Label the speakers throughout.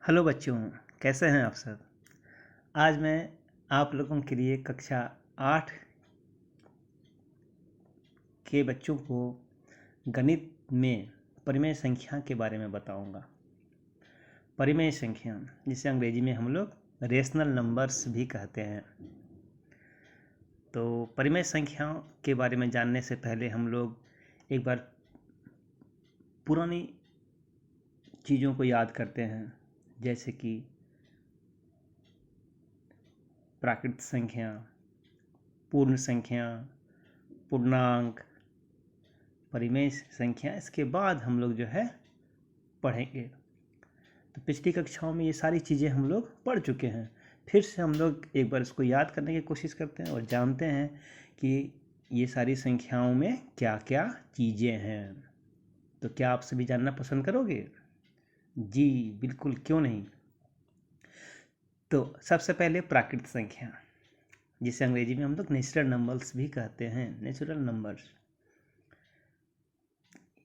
Speaker 1: Hello बच्चों, कैसे हैं आप सब। आज मैं आप लोगों के लिए कक्षा 8 के बच्चों को गणित में परिमेय संख्या के बारे में बताऊंगा। परिमेय संख्या जिसे अंग्रेजी में हम लोग रेशनल नंबर्स भी कहते हैं। तो परिमेय संख्याओं के बारे में जानने से पहले हम लोग एक बार पुरानी चीज़ों को याद करते हैं, जैसे कि प्राकृत संख्या, पूर्ण संख्या, पूर्णांक, परिमेय संख्या। इसके बाद हम लोग जो है पढ़ेंगे। तो पिछली कक्षाओं में ये सारी चीज़ें हम लोग पढ़ चुके हैं। फिर से हम लोग एक बार इसको याद करने की कोशिश करते हैं और जानते हैं कि ये सारी संख्याओं में क्या क्या चीज़ें हैं। तो क्या आप सभी जानना पसंद करोगे? जी बिल्कुल, क्यों नहीं। तो सबसे पहले प्राकृत संख्या, जिसे अंग्रेजी में हम लोग नेचुरल नंबर्स भी कहते हैं। नेचुरल नंबर्स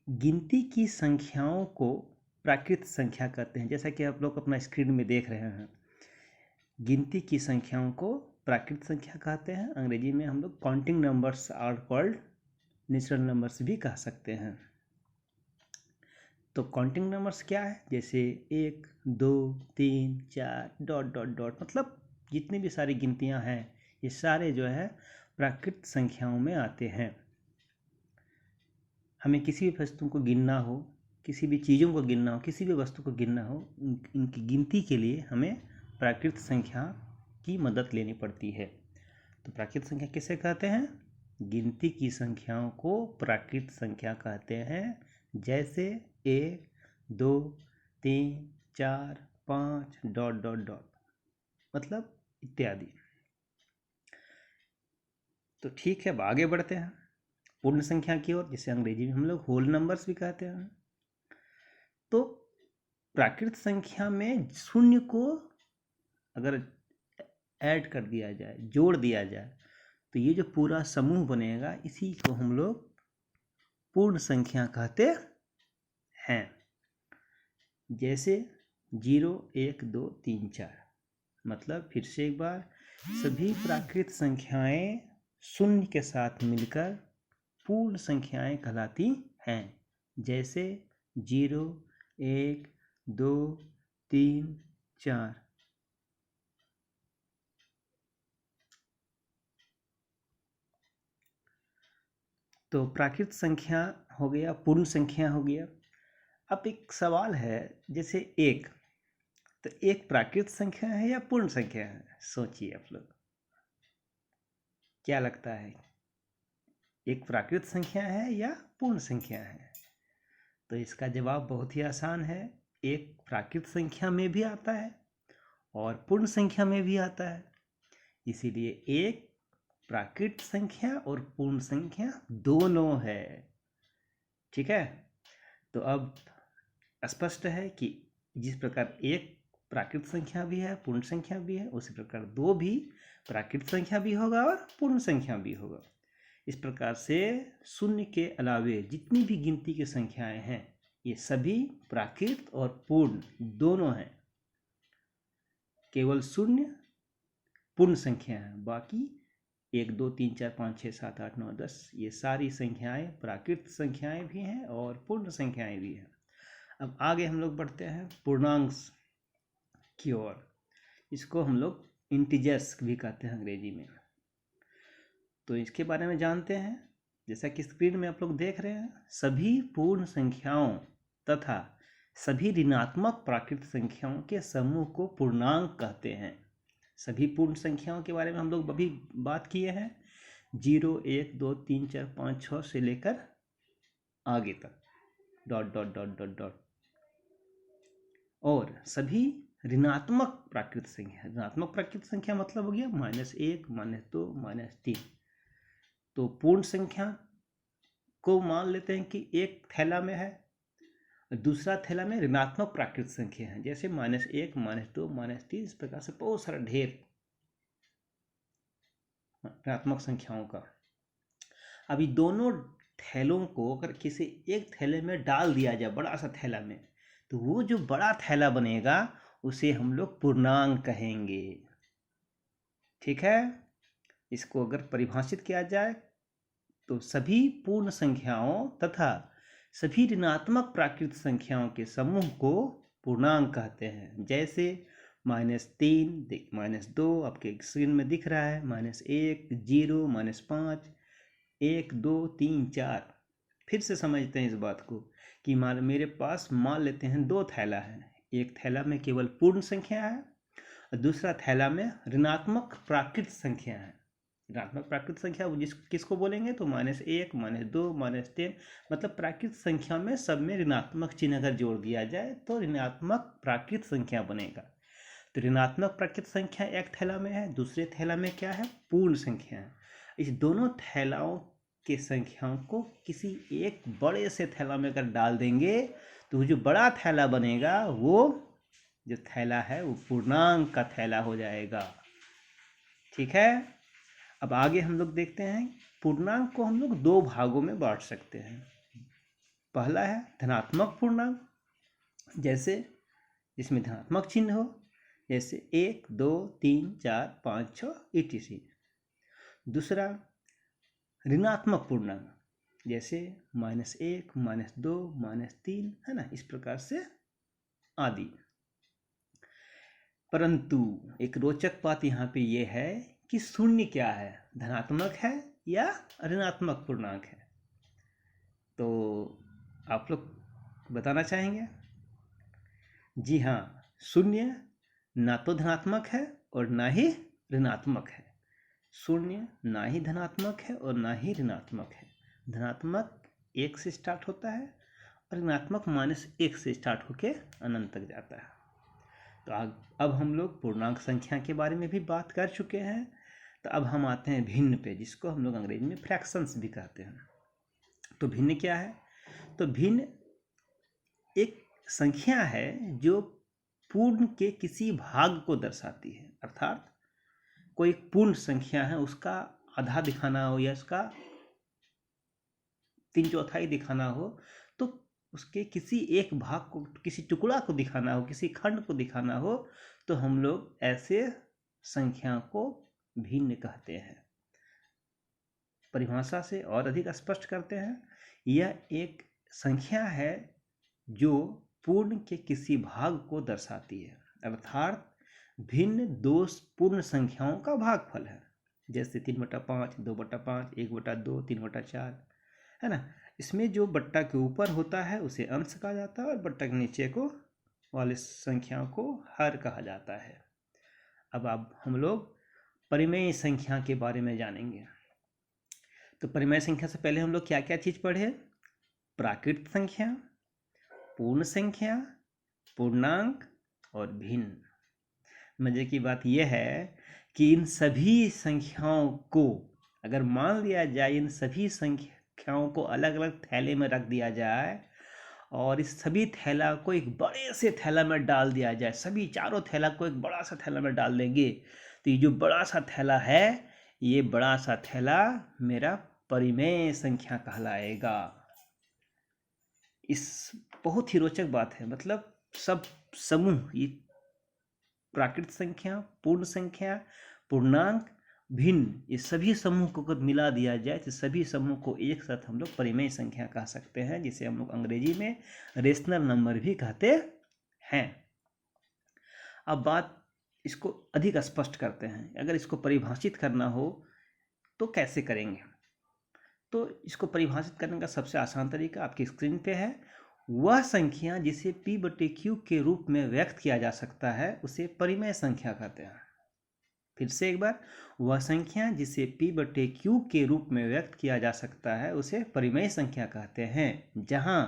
Speaker 1: गिनती की संख्याओं को प्राकृत संख्या कहते हैं। जैसा कि आप लोग अपना स्क्रीन में देख रहे हैं, गिनती की संख्याओं को प्राकृत संख्या कहते हैं। अंग्रेजी में हम लोग counting numbers are called natural numbers भी कह सकते हैं। तो काउंटिंग नंबर्स क्या है? जैसे 1, 2, 3, 4 डॉट डॉट डॉट, मतलब जितनी भी सारी गिनतियां हैं ये सारे जो है प्राकृत संख्याओं में आते हैं। हमें किसी भी वस्तु को गिनना हो, किसी भी चीज़ों को गिनना हो, किसी भी वस्तु को गिनना हो, इनकी गिनती के लिए हमें प्राकृत संख्या की मदद लेनी पड़ती है। तो प्राकृत संख्या किसे कहते हैं? गिनती की संख्याओं को प्राकृत संख्या कहते हैं। जैसे 1, 2, 3, 4, 5 डॉट डॉट डॉट, मतलब इत्यादि। तो ठीक है, अब आगे बढ़ते हैं पूर्ण संख्या की ओर, जिसे अंग्रेजी में हम लोग होल नंबर्स भी कहते हैं। तो प्राकृत संख्या में शून्य को अगर ऐड कर दिया जाए, जोड़ दिया जाए, तो ये जो पूरा समूह बनेगा इसी को हम लोग पूर्ण संख्या कहते हैं। जैसे 0, 1, 2, 3, 4, मतलब फिर से एक बार, सभी प्राकृत संख्याएं शून्य के साथ मिलकर पूर्ण संख्याएं कहलाती हैं। जैसे 0, 1, 2, 3, 4। तो प्राकृत संख्या हो गया, पूर्ण संख्या हो गया। अब एक सवाल है, जैसे 1, तो 1 प्राकृत संख्या है या पूर्ण संख्या है? सोचिए आप लोग, क्या लगता है, एक प्राकृत संख्या है या पूर्ण संख्या है? तो इसका जवाब बहुत ही आसान है। एक प्राकृत संख्या में भी आता है और पूर्ण संख्या में भी आता है। इसीलिए एक प्राकृत संख्या और पूर्ण संख्या दोनों है। ठीक है, तो अब स्पष्ट है कि जिस प्रकार एक प्राकृत संख्या भी है, पूर्ण संख्या भी है, उसी प्रकार 2 भी प्राकृत संख्या भी होगा और पूर्ण संख्या भी होगा। इस प्रकार से शून्य के अलावे जितनी भी गिनती की संख्याएं हैं ये सभी प्राकृत और पूर्ण दोनों हैं। केवल शून्य पूर्ण संख्या है, बाकी 1, 2, 3, 4, 5, 6, 7, 8, 9, 10 ये सारी संख्याएं प्राकृत संख्याएं भी हैं और पूर्ण संख्याएं भी हैं। अब आगे हम लोग बढ़ते हैं पूर्णांक की ओर। इसको हम लोग इंटीजर्स भी कहते हैं अंग्रेजी में। तो इसके बारे में जानते हैं। जैसा कि स्क्रीन में आप लोग देख रहे हैं, सभी पूर्ण संख्याओं तथा सभी ऋणात्मक प्राकृत संख्याओं के समूह को पूर्णांक कहते हैं। सभी पूर्ण संख्याओं के बारे में हम लोग अभी बात किए हैं, 0, 1, 2, 3, 4, 5, 6 से लेकर आगे तक dot dot dot dot dot. और सभी ऋणात्मक प्राकृत संख्या, ऋणात्मक प्राकृत संख्या मतलब हो गया -1, -2, -3। तो पूर्ण संख्या को मान लेते हैं कि एक थैला में है, दूसरा थैला में ऋणात्मक प्राकृत संख्या है, जैसे -1, -2, -3, इस प्रकार से बहुत सारा ढेर ऋणात्मक संख्याओं का। अभी दोनों थैलों को अगर किसी एक थैले में डाल दिया जाए, बड़ा सा थैला में, तो वो जो बड़ा थैला बनेगा उसे हम लोग पूर्णांक कहेंगे। ठीक है, इसको अगर परिभाषित किया जाए तो सभी पूर्ण संख्याओं तथा सभी ऋणात्मक प्राकृत संख्याओं के समूह को पूर्णांक कहते हैं। जैसे -3, -2 आपके स्क्रीन में दिख रहा है, -1, 0, -5, 1, 2, 3, 4। फिर से समझते हैं इस बात को कि मेरे पास मान लेते हैं 2 थैला है। एक थैला में केवल पूर्ण संख्या है और दूसरा थैला में ऋणात्मक प्राकृत संख्या है। ऋणात्मक प्राकृत संख्या किसको बोलेंगे तो -1, -2, -10, मतलब प्राकृत संख्या में सब में ऋणात्मक चिन्ह अगर जोड़ दिया जाए तो ऋणात्मक प्राकृत संख्या बनेगा। तो ऋणात्मक प्राकृत संख्या एक थैला में है, दूसरे थैला में क्या है, पूर्ण संख्या है। इस दोनों थैलाओं के संख्याओं को किसी एक बड़े से थैला में अगर डाल देंगे तो जो बड़ा थैला बनेगा वो जो थैला है वो पूर्णांक का थैला हो जाएगा। ठीक है, अब आगे हम लोग देखते हैं पूर्णांक को हम लोग 2 भागों में बांट सकते हैं। पहला है धनात्मक पूर्णांक, जैसे जिसमें धनात्मक चिन्ह हो, जैसे 1, 2, 3, 4, 5, 6 etc। दूसरा ऋणात्मक पूर्णांक, जैसे -1, -2, -3, है ना, इस प्रकार से आदि। परंतु एक रोचक बात यहाँ पे ये है कि शून्य क्या है, धनात्मक है या ऋणात्मक पूर्णांक है? तो आप लोग बताना चाहेंगे? जी हाँ, शून्य ना तो धनात्मक है और ना ही ऋणात्मक है। शून्य ना ही धनात्मक है और ना ही ऋणात्मक है। धनात्मक 1 से स्टार्ट होता है और ऋणात्मक -1 से स्टार्ट होके अनंत तक जाता है। तो अब हम लोग पूर्णांक संख्या के बारे में भी बात कर चुके हैं। तो अब हम आते हैं भिन्न पे, जिसको हम लोग अंग्रेजी में फ्रैक्शंस भी कहते हैं। तो भिन्न क्या है? तो भिन्न एक संख्या है जो पूर्ण के किसी भाग को दर्शाती है। अर्थात कोई पूर्ण संख्या है, उसका आधा दिखाना हो या उसका 3/4 दिखाना हो, तो उसके किसी एक भाग को, किसी टुकड़ा को दिखाना हो, किसी खंड को दिखाना हो, तो हम लोग ऐसे संख्या को भिन्न कहते हैं। परिभाषा से और अधिक स्पष्ट करते हैं, यह एक संख्या है जो पूर्ण के किसी भाग को दर्शाती है। अर्थात भिन्न 2 पूर्ण संख्याओं का भागफल है। जैसे 3/5, 2/5, 1/2, 3/4, है ना। इसमें जो बट्टा के ऊपर होता है उसे अंश कहा जाता है और बट्टा के नीचे को वाले संख्याओं को हर कहा जाता है। अब हम लोग परिमेय संख्या के बारे में जानेंगे। तो परिमेय संख्या से पहले हम लोग क्या क्या चीज पढ़े? प्राकृत संख्या, पूर्ण संख्या, पूर्णांक और भिन्न। मजे की बात यह है कि इन सभी संख्याओं को अगर मान लिया जाए, इन सभी संख्याओं को अलग अलग थैले में रख दिया जाए और इस सभी थैला को एक बड़े से थैला में डाल दिया जाए, सभी चारों थैला को एक बड़ा सा थैला में डाल देंगे, तो ये जो बड़ा सा थैला है, ये बड़ा सा थैला मेरा परिमेय संख्या कहलाएगा। इस बहुत ही रोचक बात है, मतलब सब समूह, ये प्राकृत संख्या, पूर्ण संख्या, पूर्णांक, भिन्न, ये सभी समूह को अगर मिला दिया जाए तो सभी समूह को एक साथ हम लोग परिमेय संख्या कह सकते हैं, जिसे हम लोग अंग्रेजी में रेशनल नंबर भी कहते हैं। अब बात इसको अधिक स्पष्ट करते हैं। अगर इसको परिभाषित करना हो तो कैसे करेंगे? तो इसको परिभाषित करने का सबसे आसान तरीका आपकी स्क्रीन पे है। वह संख्या जिसे P/Q के रूप में व्यक्त किया जा सकता है उसे परिमेय संख्या कहते हैं। फिर से एक बार, वह संख्या जिसे P/Q के रूप में व्यक्त किया जा सकता है उसे परिमेय संख्या कहते हैं, जहां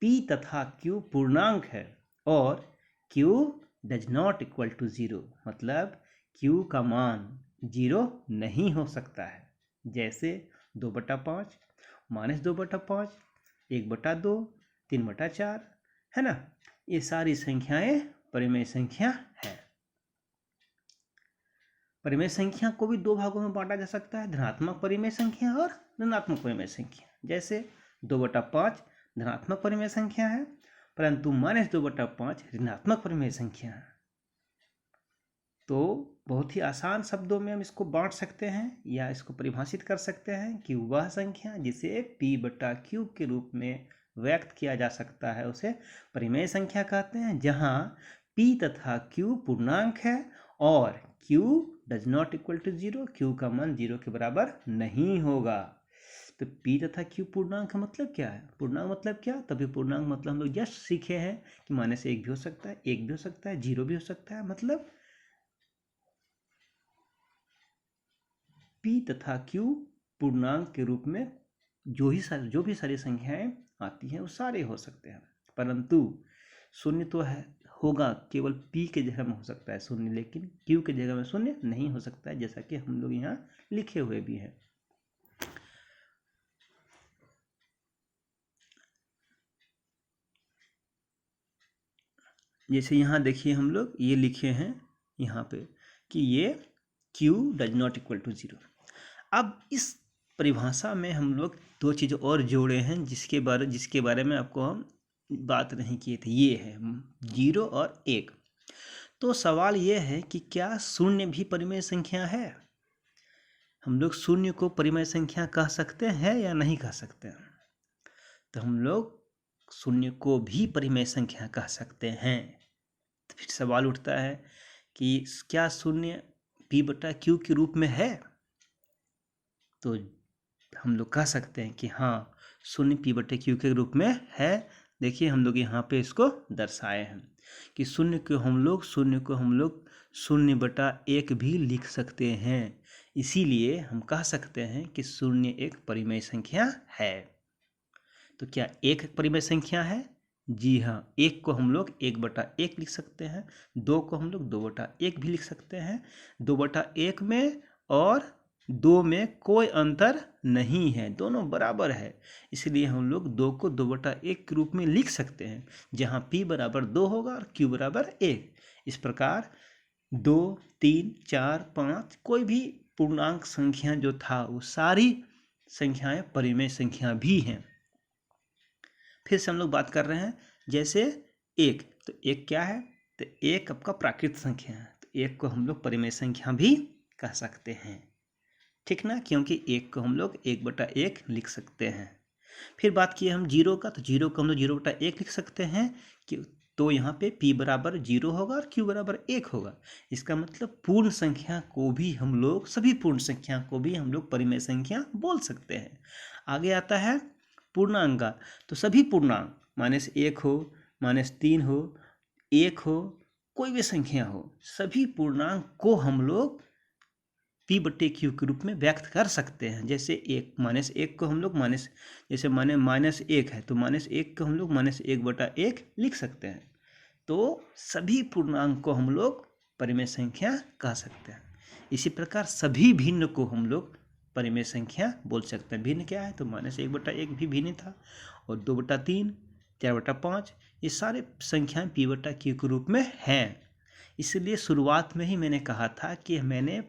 Speaker 1: P तथा Q पूर्णांक है और Q does not equal to 0, मतलब Q का मान 0 नहीं हो सकता है। जैसे 2/5, -2/5, 1/2, 3/4, है ना। ये सारी संख्याएं परिमेय संख्या है। परिमेय संख्या को भी 2 भागों में बांटा जा सकता है, धनात्मक परिमेय संख्या और ऋणात्मक परिमेय संख्या। जैसे 2/5 धनात्मक परिमेय संख्या है, परंतु -2/5 ऋणात्मक परिमेय संख्या है। तो बहुत ही आसान शब्दों में हम इसको बांट सकते हैं या इसको परिभाषित कर सकते हैं कि वह संख्या जिसे p/q के रूप में व्यक्त किया जा सकता है उसे परिमेय संख्या कहते हैं, जहां p तथा q पूर्णांक है और q does not equal to 0, q का मान 0 के बराबर नहीं होगा। तो p तथा q पूर्णांक का मतलब क्या है? पूर्णांक मतलब क्या? तभी पूर्णांक मतलब हम लोग जस्ट सीखे हैं कि -1 भी हो सकता है, 1 भी हो सकता है, 0 भी हो सकता है। मतलब p तथा q पूर्णांक के रूप में जो भी सारी संख्याएं आती हैं वो सारे हो सकते हैं, परंतु शून्य तो है होगा केवल p के जगह में हो सकता है शून्य, लेकिन q के जगह में शून्य नहीं हो सकता है, जैसा कि हम लोग यहाँ लिखे हुए भी हैं। जैसे यहाँ देखिए हम लोग ये लिखे हैं यहाँ पे कि ये q does not equal to 0। अब इस परिभाषा में हम लोग दो चीज़ और जोड़े हैं जिसके बारे में आपको हम बात नहीं किए थे। ये है 0 और 1। तो सवाल ये है कि क्या शून्य भी परिमेय संख्या है? हम लोग शून्य को परिमेय संख्या कह सकते हैं या नहीं कह सकते हैं? तो हम लोग शून्य को भी परिमेय संख्या कह सकते हैं। तो फिर सवाल उठता है कि क्या शून्य p/q के रूप में है? तो हम लोग कह सकते हैं कि हाँ, शून्य p/q के रूप में है। देखिए हम लोग यहाँ पे इसको दर्शाए हैं कि शून्य को हम लोग 0/1 भी लिख सकते हैं। इसीलिए हम कह सकते हैं कि शून्य एक परिमेय संख्या है। तो क्या एक परिमेय संख्या है? जी हाँ, 1 को हम लोग 1/1 लिख सकते हैं, 2 को हम लोग 2/1 भी लिख सकते हैं। 2/1 में और 2 में कोई अंतर नहीं है, दोनों बराबर है, इसलिए हम लोग 2 को 2/1 के रूप में लिख सकते हैं, जहाँ p बराबर 2 होगा और q बराबर 1। इस प्रकार 2, 3, 4, 5 कोई भी पूर्णांक संख्या जो था वो सारी संख्याएं परिमेय संख्या भी हैं। फिर से हम लोग बात कर रहे हैं जैसे 1, तो 1 क्या है? तो 1 आपका प्राकृत संख्या है, तो 1 को हम लोग परिमेय संख्या भी कह सकते हैं, ठीक ना, क्योंकि 1 को हम लोग 1/1 लिख सकते हैं। फिर बात किए हम 0 का, तो 0 को हम लोग 0/1 लिख सकते हैं कि तो यहाँ पे p बराबर 0 होगा और q बराबर 1 होगा। इसका मतलब पूर्ण संख्या को भी हम लोग सभी पूर्ण संख्या को भी हम लोग परिमेय संख्या बोल सकते हैं। आगे आता है पूर्णांक का, तो सभी पूर्णांक -1 हो, -3 हो, 1 हो, कोई भी संख्या हो, सभी पूर्णांक को हम लोग p/q के रूप में व्यक्त कर सकते हैं। जैसे 1 -1 को हम लोग जैसे -1 है तो -1 को हम लोग -1/1 लिख सकते हैं। तो सभी पूर्णांक को हम लोग परिमेय संख्या कह सकते हैं। इसी प्रकार सभी भिन्न को हम लोग परिमेय संख्या बोल सकते हैं। भिन्न क्या है? तो -1/1 भी भिन्न था, और 2/3, 4/5 ये सारे संख्याएं p/q के रूप में हैं। इसलिए शुरुआत में ही मैंने कहा था कि मैंने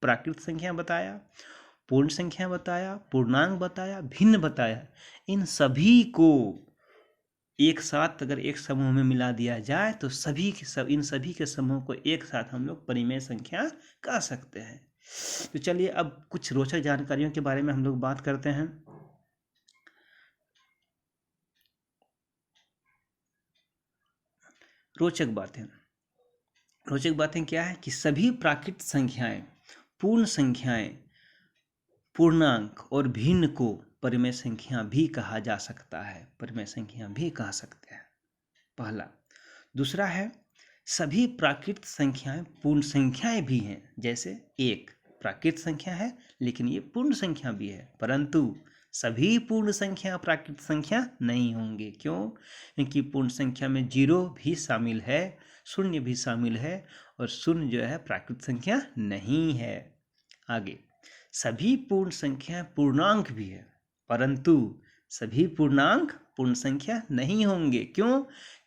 Speaker 1: प्राकृत संख्या बताया, पूर्ण संख्या बताया, पूर्णांक बताया, भिन्न बताया। इन सभी को एक साथ अगर एक समूह में मिला दिया जाए तो इन सभी के समूह को एक साथ हम लोग परिमेय संख्या कह सकते हैं। तो चलिए अब कुछ रोचक जानकारियों के बारे में हम लोग बात करते हैं। रोचक बातें क्या है कि सभी प्राकृत संख्याएं, पूर्ण संख्याएं, पूर्णांक और भिन्न को परिमेय संख्या भी कहा जा सकता है, परिमेय संख्या भी कह सकते हैं, पहला। दूसरा है सभी प्राकृत संख्याएं पूर्ण संख्याएं भी हैं। जैसे 1 प्राकृत संख्या है लेकिन ये पूर्ण संख्या भी है, परंतु सभी पूर्ण संख्या प्राकृत संख्या नहीं होंगे। क्यों? क्योंकि पूर्ण संख्या में 0 भी शामिल है, 0 भी शामिल है, और 0 जो है प्राकृत संख्या नहीं है। आगे सभी पूर्ण संख्या पूर्णांक भी है, परंतु सभी पूर्णांक पूर्ण संख्या नहीं होंगे। क्यों?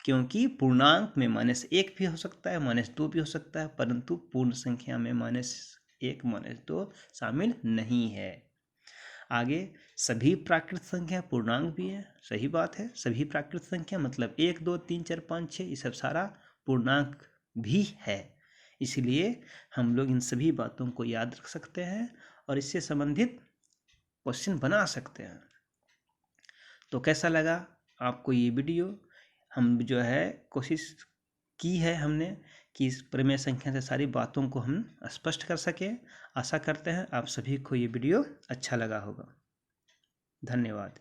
Speaker 1: क्योंकि पूर्णांक में -1 भी हो सकता है, -2 भी हो सकता है, परंतु पूर्ण संख्या में -1, -2 शामिल नहीं है। आगे सभी प्राकृत संख्या पूर्णांक भी है, सही बात है। सभी प्राकृत संख्या मतलब 1, 2, 3, 4, 5, 6 ये सब सारा पूर्णांक भी है। इसलिए हम लोग इन सभी बातों को याद रख सकते हैं और इससे संबंधित क्वेश्चन बना सकते हैं। तो कैसा लगा आपको ये वीडियो? हम जो है कोशिश की है हमने कि इस प्रमेय संख्या से सारी बातों को हम स्पष्ट कर सकें। आशा करते हैं आप सभी को ये वीडियो अच्छा लगा होगा। धन्यवाद।